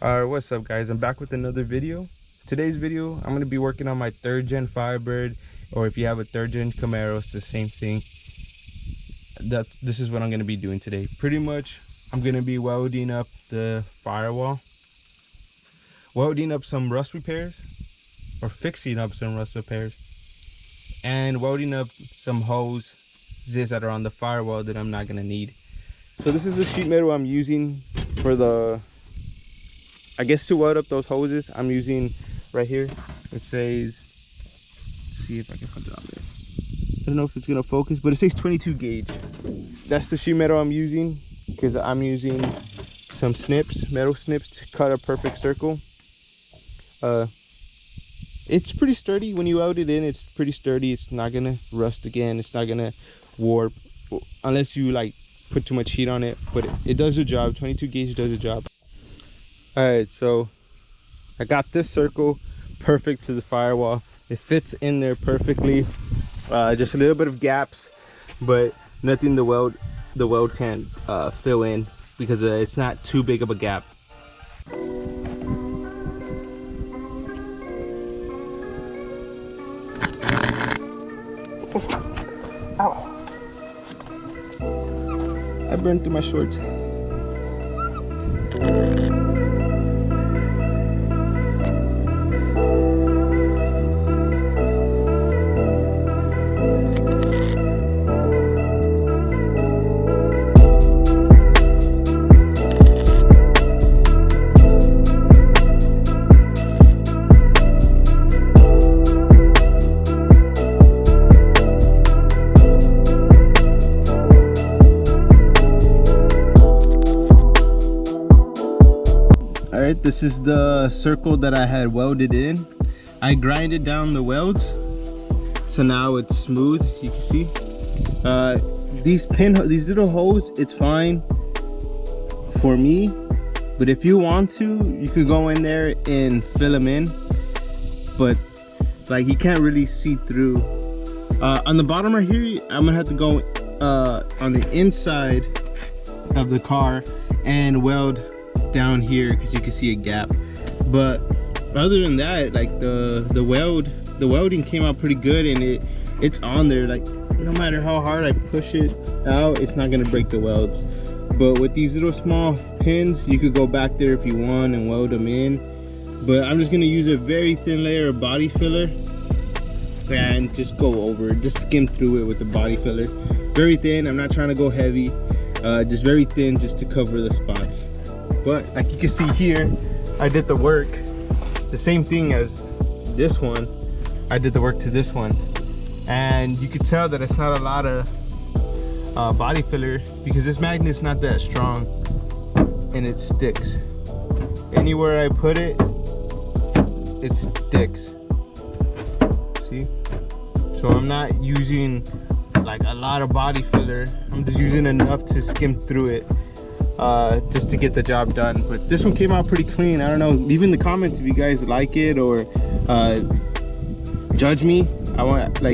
Alright, what's up guys? I'm back with another video. Today's video, I'm going to be working on my 3rd gen Firebird, or if you have a 3rd gen Camaro, it's the same thing. This is what I'm going to be doing today. Pretty much, I'm going to be welding up the firewall, welding up some rust repairs, or fixing up some rust repairs, and welding up some hoses that are on the firewall that I'm not going to need. So this is the sheet metal I'm using for the, I guess, to weld up those hoses. I'm using right here. It says, let's see if I can put it on there. I don't know if it's gonna focus, but it says 22 gauge. That's the sheet metal I'm using because I'm using some snips, metal snips, to cut a perfect circle. It's pretty sturdy. When you weld it in, it's pretty sturdy. It's not gonna rust again. It's not gonna warp unless you like put too much heat on it, but it does the job. 22 gauge does the job. All right, so I got this circle perfect to the firewall. It fits in there perfectly. Just a little bit of gaps, but nothing the weld can't fill in because it's not too big of a gap. Ow! I burned through my shorts. Alright, this is the circle that I had welded in. I grinded down the welds, so now it's smooth. You can see these little holes, it's fine for me, but if you want to, you could go in there and fill them in, but like you can't really see through. On the bottom right here, I'm gonna have to go on the inside of the car and weld down here because you can see a gap. But other than that, like the welding came out pretty good, and it's on there. Like no matter how hard I push it out, it's not gonna break the welds. But with these little small pins, you could go back there if you want and weld them in. But I'm just gonna use a very thin layer of body filler and just go over it, just skim through it with the body filler. Very thin. I'm not trying to go heavy, just very thin, just to cover the spots. But like you can see here, I did the work, the same thing as this one. I did the work to this one, and you can tell that it's not a lot of body filler because this magnet's not that strong and it sticks. Anywhere I put it, it sticks. See? So I'm not using like a lot of body filler. I'm just using enough to skim through it. Just to get the job done. But this one came out pretty clean. I don't know, leave in the comments if you guys like it, or judge me.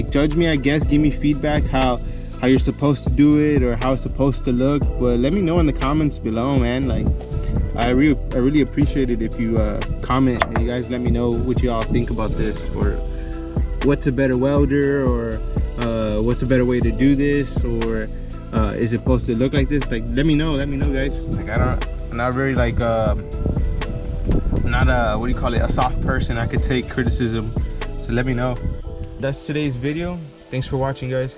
Judge me, I guess. Give me feedback how you're supposed to do it or how it's supposed to look. But let me know in the comments below, man. Like I really appreciate it if you comment and you guys let me know what you all think about this, or what's a better welder, or what's a better way to do this, or is it supposed to look like this? Like let me know guys. Like I'm not very like not a, what do you call it, a soft person. I could take criticism, so let me know. That's today's video. Thanks for watching guys.